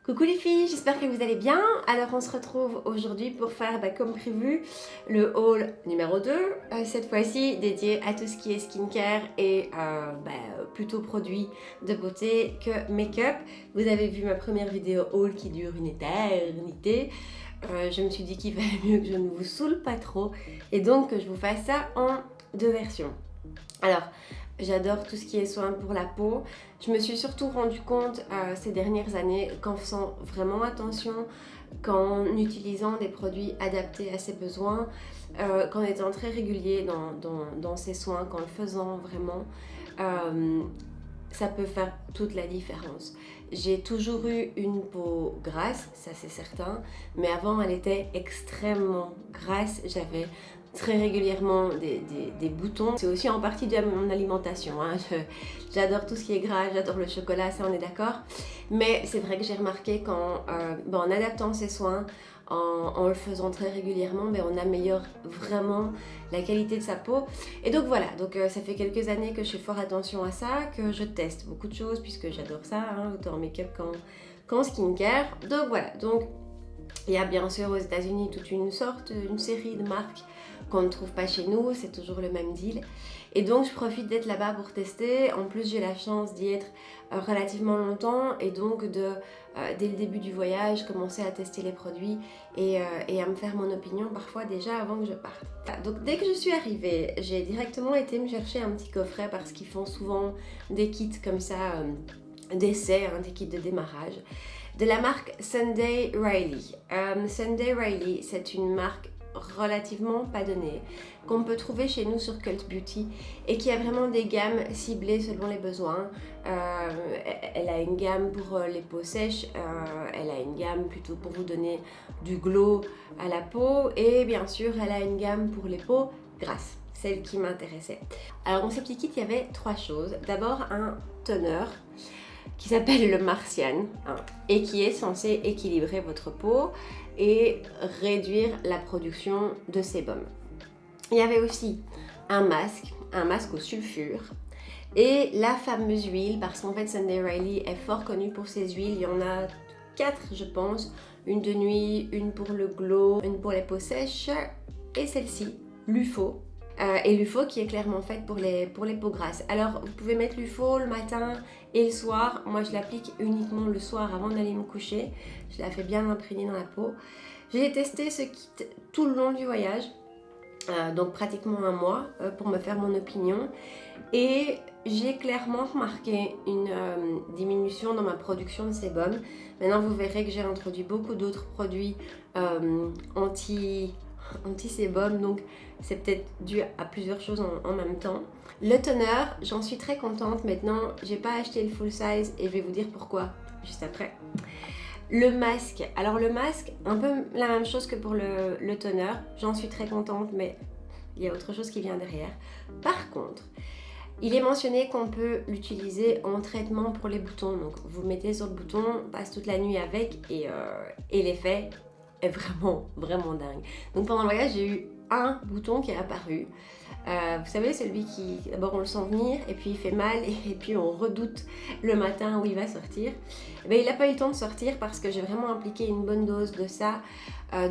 Coucou les filles, j'espère que vous allez bien. Alors on se retrouve aujourd'hui pour faire comme prévu le haul numéro 2. Cette fois-ci dédié à tout ce qui est skincare et plutôt produits de beauté que make-up. Vous avez vu ma première vidéo haul qui dure une éternité. Je me suis dit qu'il valait mieux que je ne vous saoule pas trop et donc que je vous fasse ça en deux versions. Alors, j'adore tout ce qui est soin pour la peau. Je me suis surtout rendu compte ces dernières années qu'en faisant vraiment attention, qu'en utilisant des produits adaptés à ses besoins, qu'en étant très régulier dans ses soins, qu'en le faisant vraiment, ça peut faire toute la différence. J'ai toujours eu une peau grasse, ça c'est certain, mais avant elle était extrêmement grasse. J'avais très régulièrement des boutons. C'est aussi en partie dû à mon alimentation. Hein. J'adore tout ce qui est gras, j'adore le chocolat, ça on est d'accord. Mais c'est vrai que j'ai remarqué en adaptant ses soins, en le faisant très régulièrement, on améliore vraiment la qualité de sa peau. Et donc voilà, ça fait quelques années que je fais fort attention à ça, que je teste beaucoup de choses puisque j'adore ça, hein, autant en make-up qu'en skincare. Donc voilà, il y a bien sûr aux États-Unis toute une série de marques qu'on ne trouve pas chez nous, c'est toujours le même deal. Et donc je profite d'être là-bas pour tester. En plus j'ai la chance d'y être relativement longtemps et donc dès le début du voyage, commencer à tester les produits et à me faire mon opinion parfois déjà avant que je parte. Donc dès que je suis arrivée, j'ai directement été me chercher un petit coffret parce qu'ils font souvent des kits comme ça, d'essai, des kits de démarrage, de la marque Sunday Riley. Sunday Riley, c'est une marque relativement pas donnée, qu'on peut trouver chez nous sur Cult Beauty et qui a vraiment des gammes ciblées selon les besoins. Elle a une gamme pour les peaux sèches, elle a une gamme plutôt pour vous donner du glow à la peau et bien sûr elle a une gamme pour les peaux grasses, celle qui m'intéressait. Alors dans ces petits kits il y avait trois choses. D'abord un toner qui s'appelle le Martian et qui est censé équilibrer votre peau et réduire la production de sébum. Il y avait aussi un masque au sulfure et la fameuse huile, parce qu'en fait Sunday Riley est fort connue pour ses huiles. Il y en a 4 je pense, une de nuit, une pour le glow, une pour les peaux sèches et celle-ci, l'UFO. Et l'UFO qui est clairement faite pour les peaux grasses. Alors vous pouvez mettre l'UFO le matin et le soir. Moi je l'applique uniquement le soir avant d'aller me coucher. Je la fais bien imprégner dans la peau. J'ai testé ce kit tout le long du voyage, donc pratiquement un mois, pour me faire mon opinion. Et j'ai clairement remarqué une diminution dans ma production de sébum. Maintenant vous verrez que j'ai introduit beaucoup d'autres produits anti-sébum, donc c'est peut-être dû à plusieurs choses en même temps. Le toner, j'en suis très contente. Maintenant, j'ai pas acheté le full size et je vais vous dire pourquoi juste après. Le masque, alors le masque, un peu la même chose que pour le toner, j'en suis très contente, mais il y a autre chose qui vient derrière. Par contre, il est mentionné qu'on peut l'utiliser en traitement pour les boutons. Donc vous mettez sur le bouton, passe toute la nuit avec et l'effet est vraiment dingue. Donc pendant le voyage j'ai eu un bouton qui est apparu. Vous savez, celui qui d'abord on le sent venir et puis il fait mal et puis on redoute le matin où il va sortir. Il n'a pas eu le temps de sortir parce que j'ai vraiment appliqué une bonne dose de ça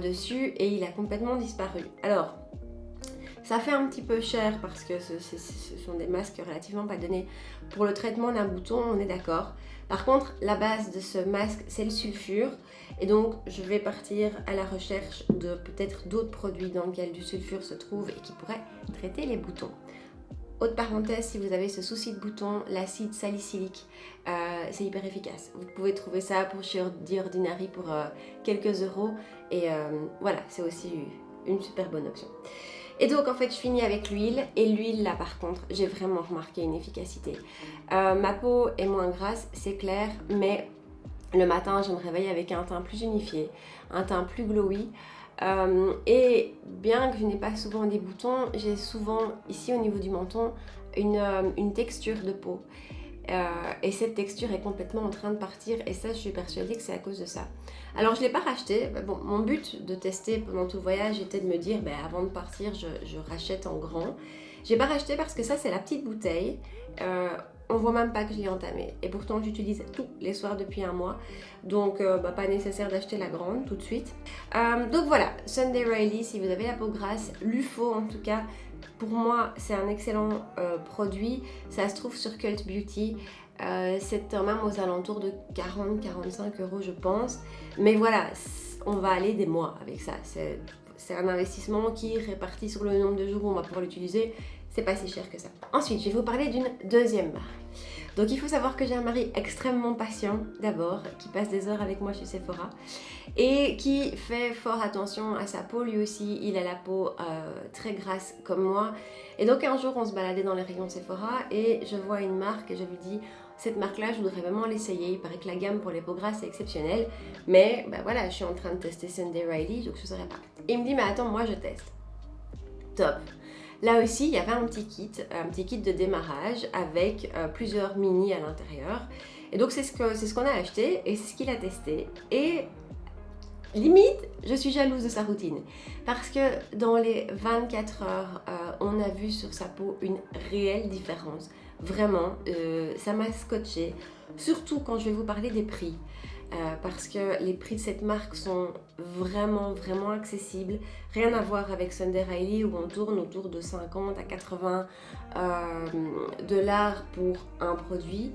dessus et il a complètement disparu. Alors ça fait un petit peu cher parce que ce sont des masques relativement pas donnés pour le traitement d'un bouton, on est d'accord. Par contre, la base de ce masque, c'est le sulfure. Et donc, je vais partir à la recherche de peut-être d'autres produits dans lesquels du sulfure se trouve et qui pourraient traiter les boutons. Autre parenthèse, si vous avez ce souci de boutons, l'acide salicylique, c'est hyper efficace. Vous pouvez trouver ça chez The Ordinary pour quelques euros. Et voilà, c'est aussi une super bonne option. Et donc en fait je finis avec l'huile et l'huile là par contre j'ai vraiment remarqué une efficacité. Ma peau est moins grasse, c'est clair, mais le matin je me réveille avec un teint plus unifié, un teint plus glowy. Et bien que je n'ai pas souvent des boutons, j'ai souvent ici au niveau du menton une texture de peau. Et cette texture est complètement en train de partir et ça je suis persuadée que c'est à cause de ça. Alors je ne l'ai pas racheté. Bon, mon but de tester pendant tout le voyage était de me dire avant de partir je rachète en grand. Je n'ai pas racheté parce que ça c'est la petite bouteille. on voit même pas que je l'ai entamé. Et pourtant j'utilise tous les soirs depuis un mois. Donc pas nécessaire d'acheter la grande tout de suite. Donc voilà, Sunday Riley, si vous avez la peau grasse, l'UFO en tout cas, pour moi c'est un excellent produit. Ça se trouve sur Cult Beauty. C'est même aux alentours de 40-45 euros je pense. Mais voilà, on va aller des mois avec ça. C'est un investissement qui, réparti sur le nombre de jours où on va pouvoir l'utiliser, c'est pas si cher que ça. Ensuite, je vais vous parler d'une deuxième marque. Donc il faut savoir que j'ai un mari extrêmement patient d'abord, qui passe des heures avec moi chez Sephora et qui fait fort attention à sa peau. Lui aussi, il a la peau très grasse comme moi. Et donc un jour, on se baladait dans les rayons Sephora et je vois une marque et je lui dis: cette marque-là, je voudrais vraiment l'essayer. Il paraît que la gamme pour les peaux grasses est exceptionnelle. Mais voilà, je suis en train de tester Sunday Riley, donc je ne saurais pas. Et il me dit: mais attends, moi je teste. Top. Là aussi, il y avait un petit kit de démarrage avec plusieurs mini à l'intérieur. Et donc c'est ce qu'on a acheté et c'est ce qu'il a testé. Et limite, je suis jalouse de sa routine. Parce que dans les 24 heures, on a vu sur sa peau une réelle différence. Vraiment, ça m'a scotché. Surtout quand je vais vous parler des prix. Parce que les prix de cette marque sont vraiment accessibles. Rien à voir avec Sunday Riley où on tourne autour de 50 à 80 dollars pour un produit.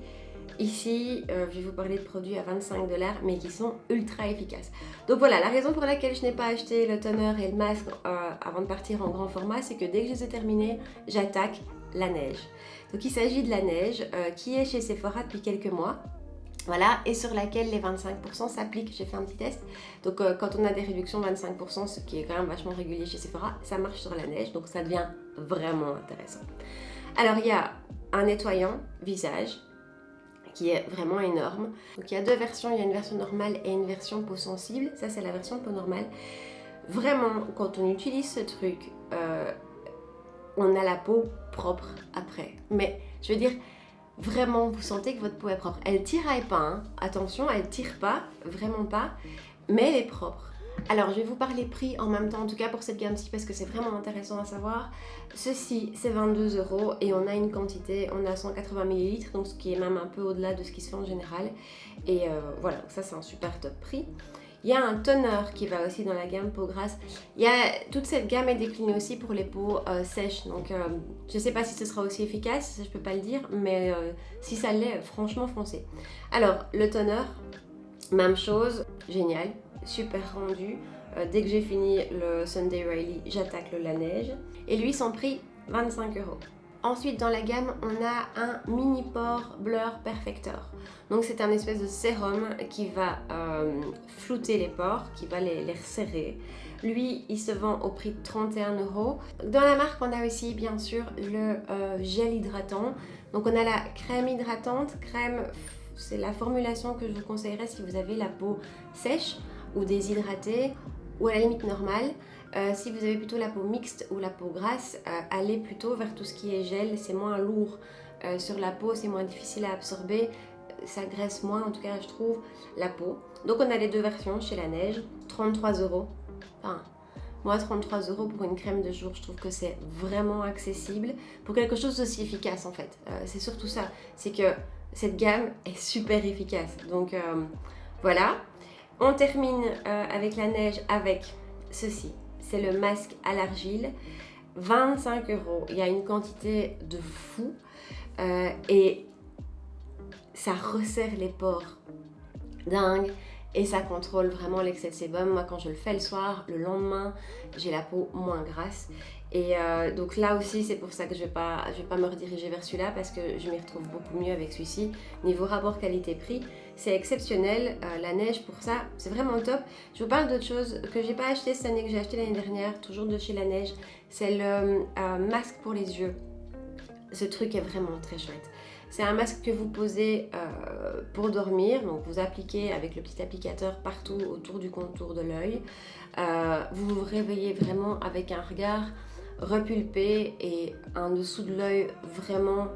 Ici, je vais vous parler de produits à 25 dollars mais qui sont ultra efficaces. Donc voilà, la raison pour laquelle je n'ai pas acheté le toner et le masque avant de partir en grand format, c'est que dès que je les ai terminés, j'attaque la neige. Donc il s'agit de la neige qui est chez Sephora depuis quelques mois. Voilà, et sur laquelle les 25% s'appliquent. J'ai fait un petit test. Donc quand on a des réductions de 25%, ce qui est quand même vachement régulier chez Sephora, ça marche sur la neige, donc ça devient vraiment intéressant. Alors il y a un nettoyant visage qui est vraiment énorme. Donc il y a deux versions, il y a une version normale et une version peau sensible. Ça c'est la version peau normale. Vraiment, quand on utilise ce truc, on a la peau propre après. Mais je veux dire, vraiment, vous sentez que votre peau est propre. Elle tiraille pas, hein. Attention, elle tire pas, vraiment pas, mais elle est propre. Alors, je vais vous parler prix en même temps, en tout cas pour cette gamme-ci, parce que c'est vraiment intéressant à savoir. Ceci, c'est 22 € et on a une quantité, on a 180 ml, donc ce qui est même un peu au-delà de ce qui se fait en général. Et voilà, ça c'est un super top prix. Il y a un toner qui va aussi dans la gamme peau grasse. Toute cette gamme est déclinée aussi pour les peaux sèches. Donc je ne sais pas si ce sera aussi efficace, ça je peux pas le dire, mais si ça l'est, franchement foncez. Alors le toner, même chose, génial, super rendu. Dès que j'ai fini le Sunday Riley, j'attaque le Laneige. Et lui, son prix, 25 €. Ensuite, dans la gamme, on a un mini pore blur perfector. Donc c'est un espèce de sérum qui va flouter les pores, qui va les resserrer. Lui, il se vend au prix de 31 €. Dans la marque, on a aussi bien sûr le gel hydratant. Donc on a la crème hydratante. C'est la formulation que je vous conseillerais si vous avez la peau sèche ou déshydratée ou à la limite normale. Si vous avez plutôt la peau mixte ou la peau grasse, allez plutôt vers tout ce qui est gel, c'est moins lourd sur la peau, c'est moins difficile à absorber, ça graisse moins en tout cas je trouve la peau. Donc on a les deux versions chez Laneige, 33 €. Enfin, moi 33 € pour une crème de jour, je trouve que c'est vraiment accessible pour quelque chose d'aussi efficace en fait. C'est surtout ça, c'est que cette gamme est super efficace. Donc voilà, on termine avec Laneige avec ceci. C'est le masque à l'argile, 25 €. Il y a une quantité de fou et ça resserre les pores, dingue, et ça contrôle vraiment l'excès de sébum. Moi, quand je le fais le soir, le lendemain, j'ai la peau moins grasse. Et donc là aussi, c'est pour ça que je vais pas me rediriger vers celui-là parce que je m'y retrouve beaucoup mieux avec celui-ci. Niveau rapport qualité-prix, c'est exceptionnel. La neige pour ça, c'est vraiment top. Je vous parle d'autre chose que j'ai pas acheté cette année, que j'ai acheté l'année dernière, toujours de chez La Neige. C'est le masque pour les yeux. Ce truc est vraiment très chouette. C'est un masque que vous posez pour dormir, donc vous appliquez avec le petit applicateur partout autour du contour de l'œil. Vous vous réveillez vraiment avec un regard repulpé et un dessous de l'œil vraiment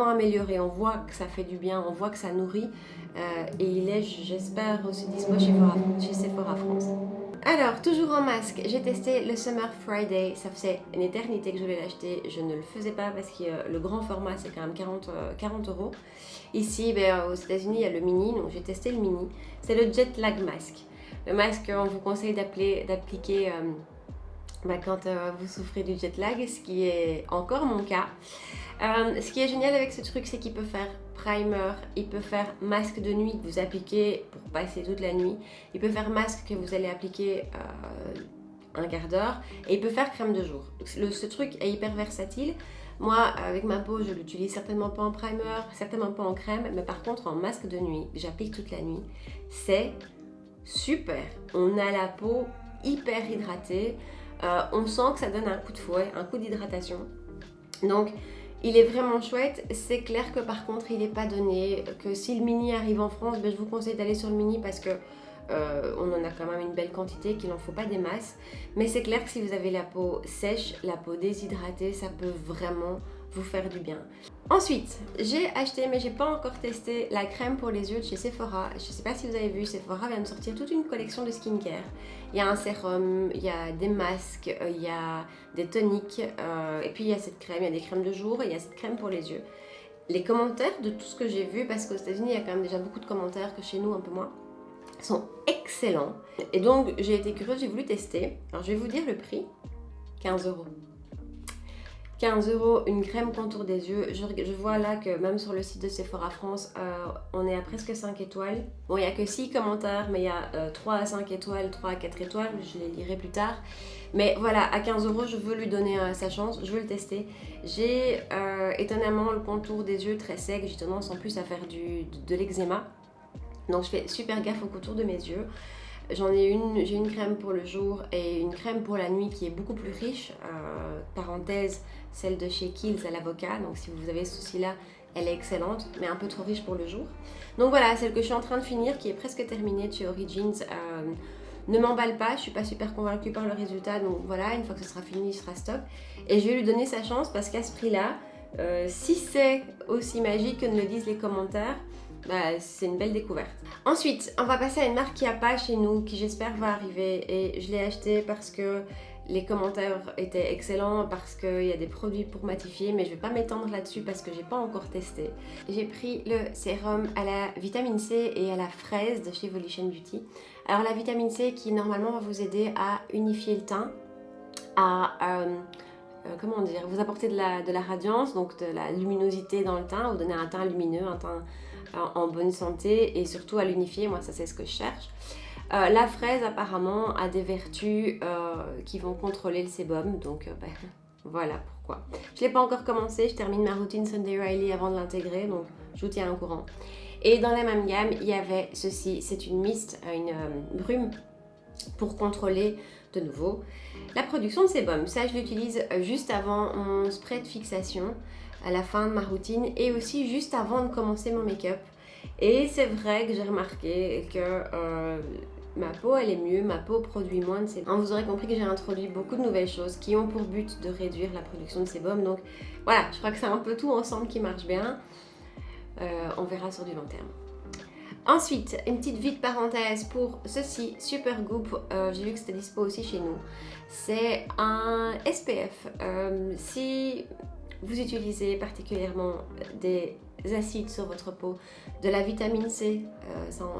amélioré. On voit que ça fait du bien, on voit que ça nourrit et il est, j'espère, aussi dispo chez Sephora France. Alors, toujours en masque, j'ai testé le Summer Friday. Ça faisait une éternité que je voulais l'acheter. Je ne le faisais pas parce que le grand format, c'est quand même 40 euros. Ici, aux États-Unis, il y a le mini, donc j'ai testé le mini. C'est le Jet Lag Mask. Le masque qu'on vous conseille d'appliquer quand vous souffrez du jet lag, ce qui est encore mon cas. Ce qui est génial avec ce truc, c'est qu'il peut faire primer, il peut faire masque de nuit que vous appliquez pour passer toute la nuit, il peut faire masque que vous allez appliquer un quart d'heure, et il peut faire crème de jour. Ce truc est hyper versatile. Moi, avec ma peau, je l'utilise certainement pas en primer, certainement pas en crème, mais par contre en masque de nuit, j'applique toute la nuit. C'est super. On a la peau hyper hydratée. On sent que ça donne un coup de fouet, un coup d'hydratation. Donc, il est vraiment chouette. C'est clair que par contre, il n'est pas donné. Que si le mini arrive en France, je vous conseille d'aller sur le mini parce que on en a quand même une belle quantité, qu'il n'en faut pas des masses. Mais c'est clair que si vous avez la peau sèche, la peau déshydratée, ça peut vraiment vous faire du bien. Ensuite, j'ai acheté, mais j'ai pas encore testé, la crème pour les yeux de chez Sephora. Je sais pas si vous avez vu, Sephora vient de sortir toute une collection de skincare. Il y a un sérum, il y a des masques, il y a des toniques, et puis il y a cette crème, il y a des crèmes de jour, et il y a cette crème pour les yeux. Les commentaires de tout ce que j'ai vu, parce qu'aux États-Unis il y a quand même déjà beaucoup de commentaires, que chez nous un peu moins, sont excellents. Et donc j'ai été curieuse, j'ai voulu tester. Alors je vais vous dire le prix, 15 euros. 15 euros, une crème contour des yeux. Je vois là que même sur le site de Sephora France, on est à presque 5 étoiles. Bon, il n'y a que 6 commentaires, mais il y a 3 à 5 étoiles, 3 à 4 étoiles. Je les lirai plus tard. Mais voilà, à 15 euros, je veux lui donner sa chance. Je veux le tester. J'ai étonnamment le contour des yeux très sec. J'ai tendance en plus à faire de l'eczéma. Donc je fais super gaffe au contour de mes yeux. J'ai une crème pour le jour et une crème pour la nuit qui est beaucoup plus riche. Parenthèse, celle de chez Kiehl's à l'avocat. Donc si vous avez ce souci-là, elle est excellente, mais un peu trop riche pour le jour. Donc voilà, celle que je suis en train de finir, qui est presque terminée de chez Origins, ne m'emballe pas. Je suis pas super convaincue par le résultat. Donc voilà, une fois que ce sera fini, ce sera stop. Et je vais lui donner sa chance parce qu'à ce prix-là, si c'est aussi magique que ne le disent les commentaires, c'est une belle découverte. Ensuite, on va passer à une marque qui n'a pas chez nous, qui j'espère va arriver. Et je l'ai acheté parce que les commentaires étaient excellents, parce qu'il y a des produits pour matifier, mais je ne vais pas m'étendre là-dessus parce que j'ai pas encore testé. J'ai pris le sérum à la vitamine C et à la fraise de chez Volition Beauty. Alors la vitamine C qui normalement va vous aider à unifier le teint, à comment dire, vous apporter de la radiance, donc de la luminosité dans le teint, vous donner un teint lumineux, un teint en bonne santé et surtout à l'unifier. Moi ça c'est ce que je cherche. La fraise apparemment a des vertus qui vont contrôler le sébum, donc voilà pourquoi. Je ne l'ai pas encore commencé, je termine ma routine Sunday Riley avant de l'intégrer, donc je vous tiens au courant. Et dans la même gamme il y avait ceci, c'est une mist, une brume pour contrôler de nouveau la production de sébum. Ça je l'utilise juste avant mon spray de fixation, à la fin de ma routine et aussi juste avant de commencer mon make-up. Et c'est vrai que j'ai remarqué que ma peau elle est mieux, ma peau produit moins de sébum. Vous aurez compris que j'ai introduit beaucoup de nouvelles choses qui ont pour but de réduire la production de sébum. Donc voilà, je crois que c'est un peu tout ensemble qui marche bien. On verra sur du long terme. Ensuite, une petite vite parenthèse pour ceci, Supergoop, j'ai vu que c'était dispo aussi chez nous. C'est un SPF. Si vous utilisez particulièrement des acides sur votre peau, de la vitamine C,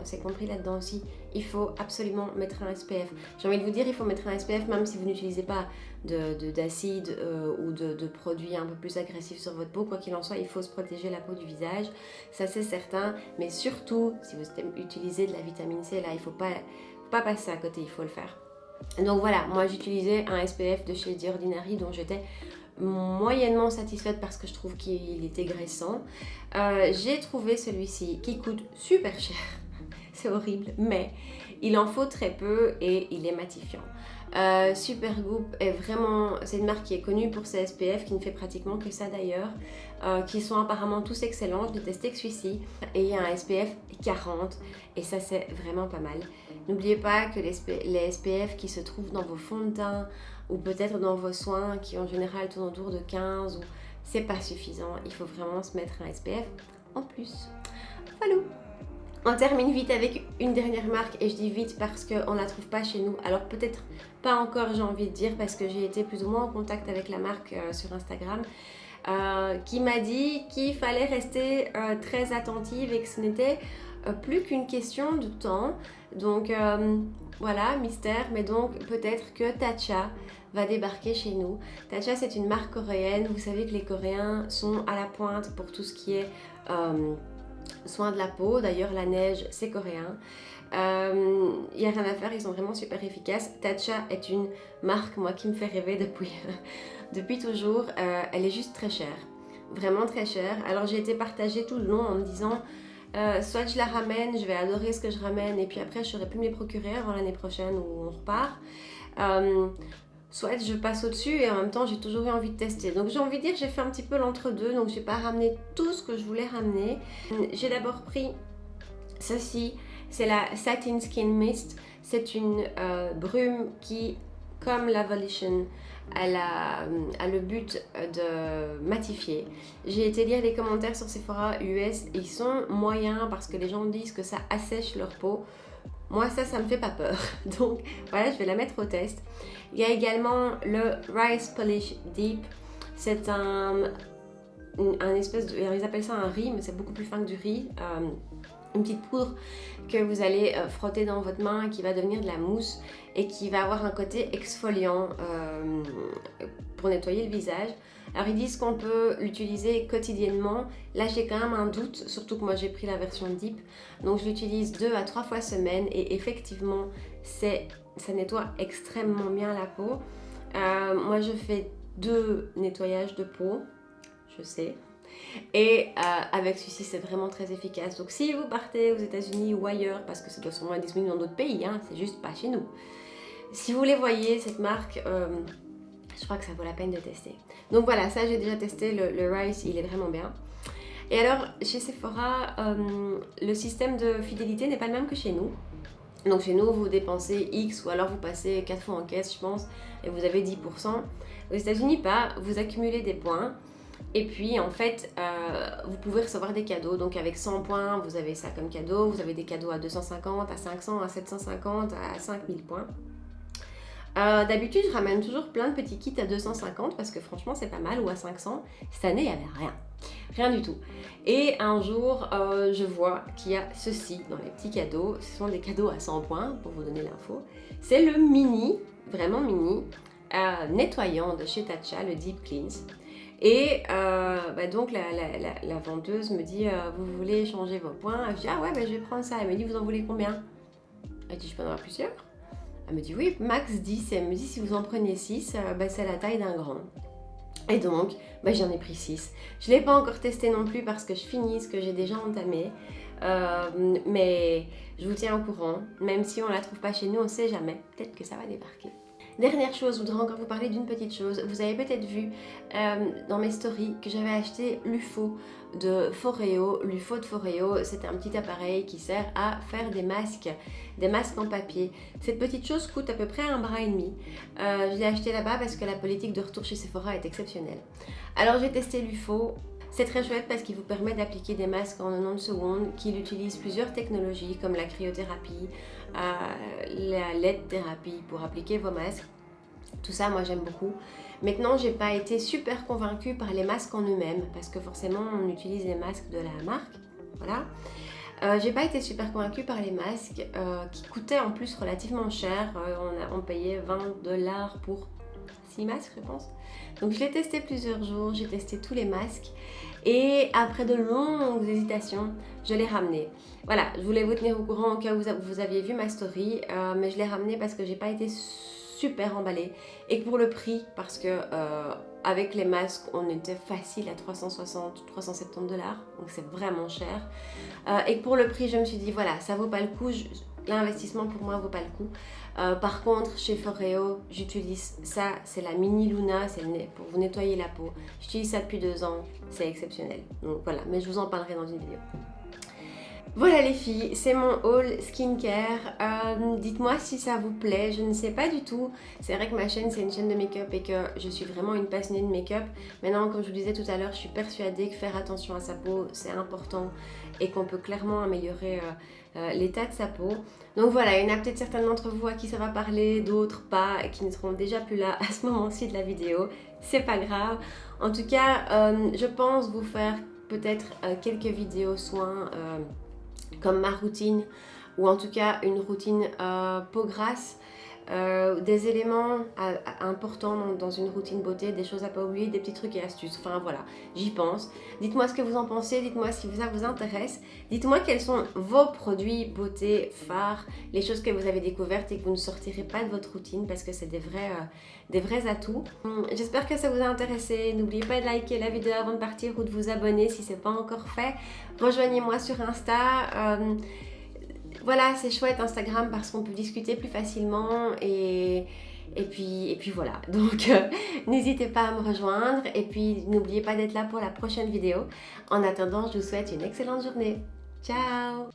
c'est compris là-dedans aussi, il faut absolument mettre un SPF. J'ai envie de vous dire, il faut mettre un SPF même si vous n'utilisez pas d'acide ou de produits un peu plus agressifs sur votre peau. Quoi qu'il en soit, il faut se protéger la peau du visage, ça c'est certain. Mais surtout, si vous utilisez de la vitamine C, là, il ne faut pas passer à côté, il faut le faire. Donc voilà, moi j'utilisais un SPF de chez The Ordinary dont j'étais moyennement satisfaite parce que je trouve qu'il était graissant. J'ai trouvé celui-ci qui coûte super cher, c'est horrible, mais il en faut très peu et il est matifiant. Supergoop est vraiment, c'est une marque qui est connue pour ses SPF, qui ne fait pratiquement que ça d'ailleurs, qui sont apparemment tous excellents. Je n'ai testé que celui-ci et il y a un SPF 40 et ça c'est vraiment pas mal. N'oubliez pas que les SPF qui se trouvent dans vos fonds de teint ou peut-être dans vos soins qui en général tournent autour de 15, c'est pas suffisant, il faut vraiment se mettre un SPF en plus. Voilà. On termine vite avec une dernière marque et je dis vite parce qu'on ne la trouve pas chez nous. Alors peut-être pas encore, j'ai envie de dire, parce que j'ai été plus ou moins en contact avec la marque sur Instagram, qui m'a dit qu'il fallait rester très attentive et que ce n'était plus qu'une question de temps. Donc voilà, mystère, mais donc peut-être que Tatcha va débarquer chez nous. Tatcha, c'est une marque coréenne. Vous savez que les Coréens sont à la pointe pour tout ce qui est soin de la peau. D'ailleurs, la neige, c'est coréen. Il n'y a rien à faire, ils sont vraiment super efficaces. Tatcha est une marque, moi, qui me fait rêver depuis toujours. Elle est juste très chère, vraiment très chère. Alors j'ai été partagée tout le long en me disant soit je la ramène, je vais adorer ce que je ramène, et puis après je saurais plus me les procurer avant l'année prochaine où on repart. Soit je passe au-dessus et en même temps j'ai toujours eu envie de tester. Donc j'ai envie de dire j'ai fait un petit peu l'entre-deux, donc j'ai pas ramené tout ce que je voulais ramener. J'ai d'abord pris ceci, c'est la Satin Skin Mist. C'est une brume qui, comme la Volition, a le but de matifier. J'ai été lire les commentaires sur Sephora US et ils sont moyens parce que les gens disent que ça assèche leur peau. Moi ça me fait pas peur, donc voilà, je vais la mettre au test. Il y a également le Rice Polish Deep. C'est un espèce de... Ils appellent ça un riz, mais c'est beaucoup plus fin que du riz. Une petite poudre que vous allez frotter dans votre main, qui va devenir de la mousse et qui va avoir un côté exfoliant pour nettoyer le visage. Alors ils disent qu'on peut l'utiliser quotidiennement. Là j'ai quand même un doute, surtout que moi j'ai pris la version Deep. Donc je l'utilise 2 à 3 fois semaine et effectivement ça nettoie extrêmement bien la peau. Moi je fais 2 nettoyages de peau, je sais. Et avec celui-ci c'est vraiment très efficace. Donc si vous partez aux États-Unis ou ailleurs, parce que ça doit sûrement être disponible dans d'autres pays, hein, c'est juste pas chez nous. Si vous les voyez, cette marque, je crois que ça vaut la peine de tester. Donc voilà, ça j'ai déjà testé, le Rice, il est vraiment bien. Et alors chez Sephora, le système de fidélité n'est pas le même que chez nous. Donc chez nous, vous dépensez X ou alors vous passez 4 fois en caisse, je pense, et vous avez 10%. Aux États-Unis, pas, vous accumulez des points. Et puis en fait, vous pouvez recevoir des cadeaux. Donc avec 100 points, vous avez ça comme cadeau. Vous avez des cadeaux à 250, à 500, à 750, à 5000 points. D'habitude, je ramène toujours plein de petits kits à 250 parce que franchement, c'est pas mal, ou à 500. Cette année, il n'y avait rien. Rien du tout. Et un jour, je vois qu'il y a ceci dans les petits cadeaux. Ce sont des cadeaux à 100 points, pour vous donner l'info. C'est le mini, vraiment mini, nettoyant de chez Tatcha, le Deep Cleanse. Et donc la vendeuse me dit vous voulez changer vos points? Je dis ah ouais, je vais prendre ça. Elle me dit vous en voulez combien? Elle dit je peux en avoir plusieurs. Elle me dit oui, max 10. Elle me dit si vous en prenez 6, c'est la taille d'un grand. Et donc j'en ai pris 6. Je ne l'ai pas encore testé non plus parce que je finis ce que j'ai déjà entamé. Mais je vous tiens au courant. Même si on ne la trouve pas chez nous, on ne sait jamais. Peut-être que ça va débarquer. Dernière chose, je voudrais encore vous parler d'une petite chose. Vous avez peut-être vu dans mes stories que j'avais acheté l'UFO de Foreo. L'UFO de Foreo, c'est un petit appareil qui sert à faire des masques en papier. Cette petite chose coûte à peu près 1,5 bras. Je l'ai acheté là-bas parce que la politique de retour chez Sephora est exceptionnelle. Alors j'ai testé l'UFO. C'est très chouette parce qu'il vous permet d'appliquer des masques en 90 secondes, qu'il utilise plusieurs technologies comme la cryothérapie, la LED-thérapie pour appliquer vos masques. Tout ça, moi j'aime beaucoup. Maintenant, j'ai pas été super convaincue par les masques en eux-mêmes parce que forcément on utilise les masques de la marque. Voilà. J'ai pas été super convaincue par les masques qui coûtaient en plus relativement cher. On payait $20 pour 6 masques, je pense. Donc je l'ai testé plusieurs jours, j'ai testé tous les masques et après de longues hésitations, je l'ai ramené. Voilà, je voulais vous tenir au courant au cas où vous aviez vu ma story, mais je l'ai ramené parce que j'ai pas été super emballée et pour le prix, parce que avec les masques, on était facile à 360-370$, donc c'est vraiment cher. Et pour le prix, je me suis dit voilà, ça vaut pas le coup. L'investissement pour moi vaut pas le coup. Par contre, chez Foreo, j'utilise ça, c'est la Mini Luna, c'est pour vous nettoyer la peau. J'utilise ça depuis 2 ans, c'est exceptionnel. Donc voilà, mais je vous en parlerai dans une vidéo. Voilà les filles, c'est mon haul skincare. Dites-moi si ça vous plaît, je ne sais pas du tout. C'est vrai que ma chaîne c'est une chaîne de make-up et que je suis vraiment une passionnée de make-up. Maintenant, comme je vous disais tout à l'heure, je suis persuadée que faire attention à sa peau c'est important et qu'on peut clairement améliorer l'état de sa peau. Donc voilà, il y en a peut-être certains d'entre vous à qui ça va parler, d'autres pas, et qui ne seront déjà plus là à ce moment-ci de la vidéo. C'est pas grave. En tout cas, je pense vous faire peut-être quelques vidéos soins comme ma routine, ou en tout cas une routine peau grasse, des éléments importants dans une routine beauté, des choses à pas oublier, des petits trucs et astuces. Enfin voilà, j'y pense. Dites-moi ce que vous en pensez, dites-moi si ça vous intéresse. Dites-moi quels sont vos produits beauté phares, les choses que vous avez découvertes et que vous ne sortirez pas de votre routine parce que c'est des vrais atouts. J'espère que ça vous a intéressé. N'oubliez pas de liker la vidéo avant de partir ou de vous abonner si ce n'est pas encore fait. Rejoignez-moi sur Insta. Voilà, c'est chouette Instagram parce qu'on peut discuter plus facilement et puis voilà. Donc n'hésitez pas à me rejoindre et puis n'oubliez pas d'être là pour la prochaine vidéo. En attendant, je vous souhaite une excellente journée. Ciao!